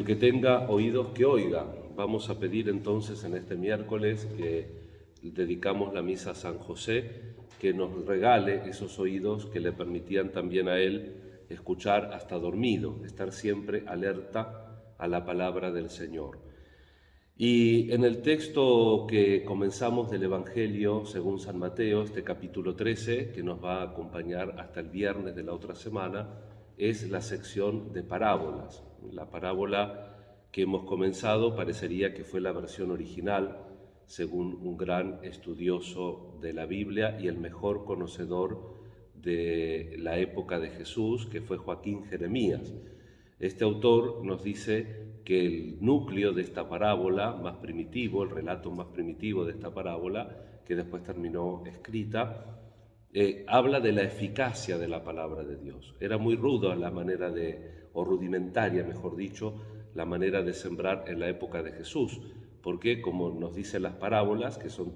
que tenga oídos que oiga. Vamos a pedir entonces en este miércoles que dedicamos la misa a San José, que nos regale esos oídos que le permitían también a él escuchar hasta dormido, estar siempre alerta a la palabra del Señor. Y en el texto que comenzamos del Evangelio según San Mateo, este capítulo 13, que nos va a acompañar hasta el viernes de la otra semana, es la sección de parábolas. La parábola que hemos comenzado parecería que fue la versión original, según un gran estudioso de la Biblia y el mejor conocedor de la época de Jesús, que fue Joaquín Jeremías. Este autor nos dice que el núcleo de esta parábola más primitivo, el relato más primitivo de esta parábola, que después terminó escrita, habla de la eficacia de la palabra de Dios. Era muy ruda la manera o rudimentaria, mejor dicho, la manera de sembrar en la época de Jesús, porque como nos dicen las parábolas, que son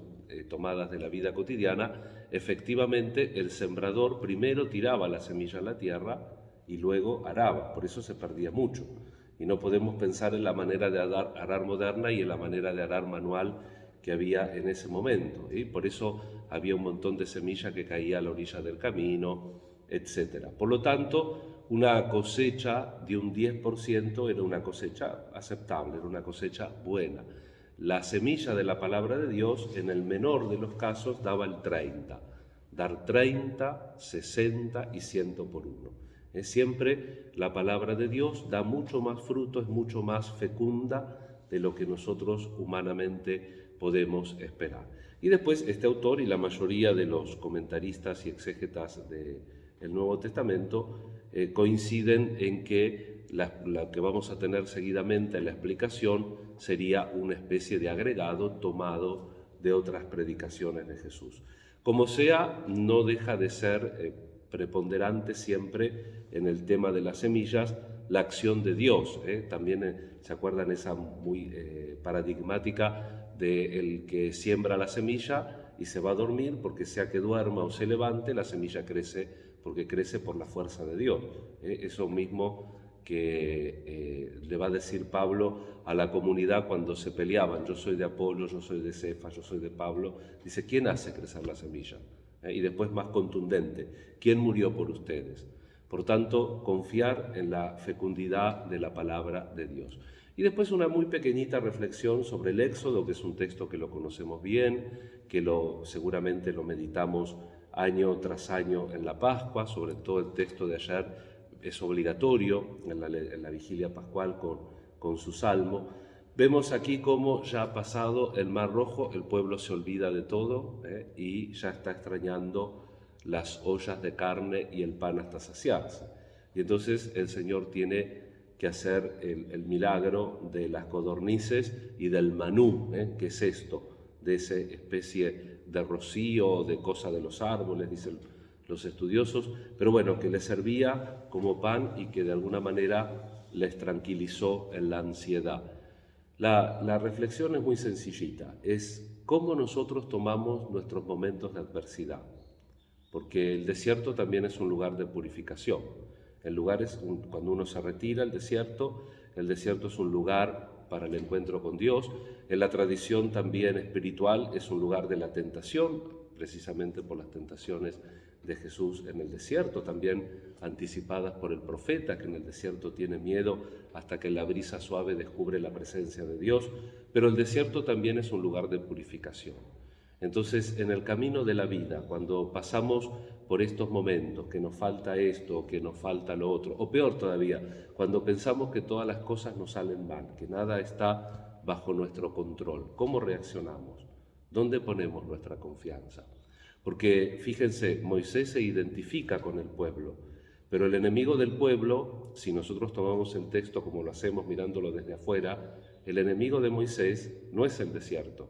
tomadas de la vida cotidiana, efectivamente el sembrador primero tiraba la semilla a la tierra y luego araba, por eso se perdía mucho. Y no podemos pensar en la manera de arar moderna y en la manera de arar manual que había en ese momento. Y por eso había un montón de semilla que caía a la orilla del camino, etc. Por lo tanto, una cosecha de un 10% era una cosecha aceptable, era una cosecha buena. La semilla de la palabra de Dios, en el menor de los casos, daba el 30. Dar 30, 60 y 100 por uno. Siempre la palabra de Dios da mucho más fruto, es mucho más fecunda de lo que nosotros humanamente podemos esperar. Y después este autor y la mayoría de los comentaristas y exégetas del Nuevo Testamento coinciden en que la que vamos a tener seguidamente en la explicación sería una especie de agregado tomado de otras predicaciones de Jesús. Como sea, no deja de ser preponderante siempre en el tema de las semillas la acción de Dios. También se acuerdan esa muy paradigmática del que siembra la semilla y se va a dormir porque sea que duerma o se levante, la semilla crece porque crece por la fuerza de Dios. Eso mismo que le va a decir Pablo a la comunidad cuando se peleaban: yo soy de Apolo, yo soy de Cefas, yo soy de Pablo. Dice: ¿quién hace crecer la semilla? Y después más contundente: ¿quién murió por ustedes? Por tanto, confiar en la fecundidad de la palabra de Dios. Y después una muy pequeñita reflexión sobre el Éxodo, que es un texto que lo conocemos bien, que seguramente lo meditamos año tras año en la Pascua. Sobre todo el texto de ayer es obligatorio en la vigilia pascual con su salmo. Vemos aquí cómo ya ha pasado el Mar Rojo, el pueblo se olvida de todo y ya está extrañando las ollas de carne y el pan hasta saciarse. Y entonces el Señor tiene que hacer el milagro de las codornices y del manú, que es esto, de esa especie de rocío, de cosa de los árboles, dicen los estudiosos, pero bueno, que les servía como pan y que de alguna manera les tranquilizó en la ansiedad. La reflexión es muy sencillita, es cómo nosotros tomamos nuestros momentos de adversidad, porque el desierto también es un lugar de purificación. Cuando uno se retira al desierto, el desierto es un lugar para el encuentro con Dios. En la tradición también espiritual es un lugar de la tentación, precisamente por las tentaciones de Jesús en el desierto, también anticipadas por el profeta, que en el desierto tiene miedo hasta que la brisa suave descubre la presencia de Dios. Pero el desierto también es un lugar de purificación. Entonces, en el camino de la vida, cuando pasamos por estos momentos, que nos falta esto, que nos falta lo otro, o peor todavía, cuando pensamos que todas las cosas nos salen mal, que nada está bajo nuestro control, ¿cómo reaccionamos? ¿Dónde ponemos nuestra confianza? Porque, fíjense, Moisés se identifica con el pueblo, pero el enemigo del pueblo, si nosotros tomamos el texto como lo hacemos mirándolo desde afuera, el enemigo de Moisés no es el desierto.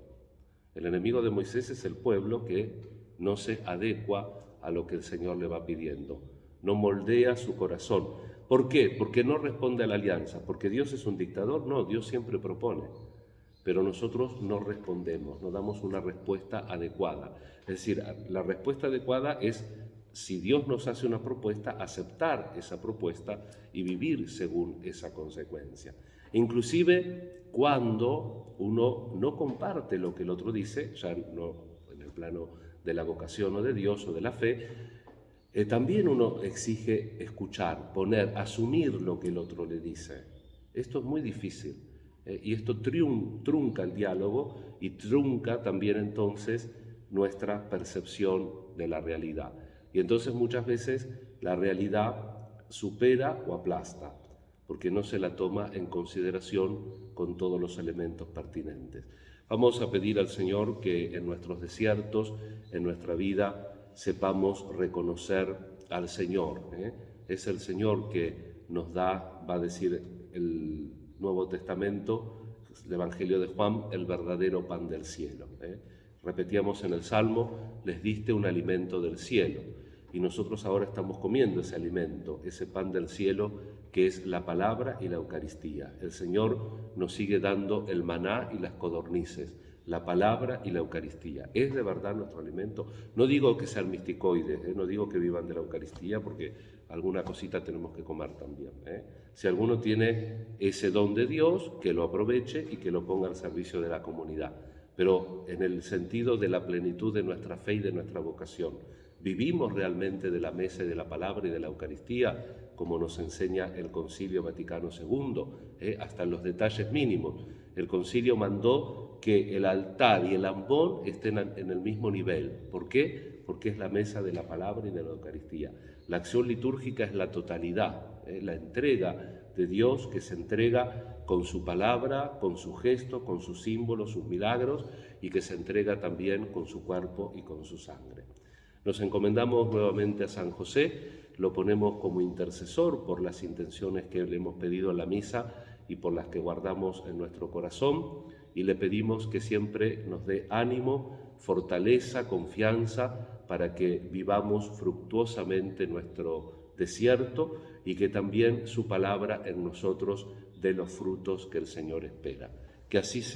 El enemigo de Moisés es el pueblo que no se adecua a lo que el Señor le va pidiendo, no moldea su corazón. ¿Por qué? Porque no responde a la alianza. ¿Porque Dios es un dictador? No, Dios siempre propone, pero nosotros no respondemos, no damos una respuesta adecuada. Es decir, la respuesta adecuada es, si Dios nos hace una propuesta, aceptar esa propuesta y vivir según esa consecuencia. Inclusive cuando uno no comparte lo que el otro dice, ya no en el plano de la vocación o de Dios o de la fe, también uno exige escuchar, asumir lo que el otro le dice. Esto es muy difícil y esto trunca el diálogo y trunca también entonces nuestra percepción de la realidad. Y entonces muchas veces la realidad supera o aplasta, porque no se la toma en consideración con todos los elementos pertinentes. Vamos a pedir al Señor que en nuestros desiertos, en nuestra vida, sepamos reconocer al Señor. Es el Señor que nos da, va a decir el Nuevo Testamento, el Evangelio de Juan, el verdadero pan del cielo. Repetíamos en el Salmo, les diste un alimento del cielo. Y nosotros ahora estamos comiendo ese alimento, ese pan del cielo que es la palabra y la Eucaristía. El Señor nos sigue dando el maná y las codornices, la palabra y la Eucaristía. ¿Es de verdad nuestro alimento? No digo que sean misticoides, no digo que vivan de la Eucaristía, porque alguna cosita tenemos que comer también. Si alguno tiene ese don de Dios, que lo aproveche y que lo ponga al servicio de la comunidad. Pero en el sentido de la plenitud de nuestra fe y de nuestra vocación, ¿vivimos realmente de la mesa y de la palabra y de la Eucaristía, como nos enseña el Concilio Vaticano II, hasta en los detalles mínimos? El Concilio mandó que el altar y el ambón estén en el mismo nivel. ¿Por qué? Porque es la mesa de la palabra y de la Eucaristía. La acción litúrgica es la totalidad, la entrega de Dios que se entrega con su palabra, con su gesto, con sus símbolos, sus milagros, y que se entrega también con su cuerpo y con su sangre. Nos encomendamos nuevamente a San José, lo ponemos como intercesor por las intenciones que le hemos pedido en la misa y por las que guardamos en nuestro corazón, y le pedimos que siempre nos dé ánimo, fortaleza, confianza, para que vivamos fructuosamente nuestro desierto y que también su palabra en nosotros dé los frutos que el Señor espera. Que así sea.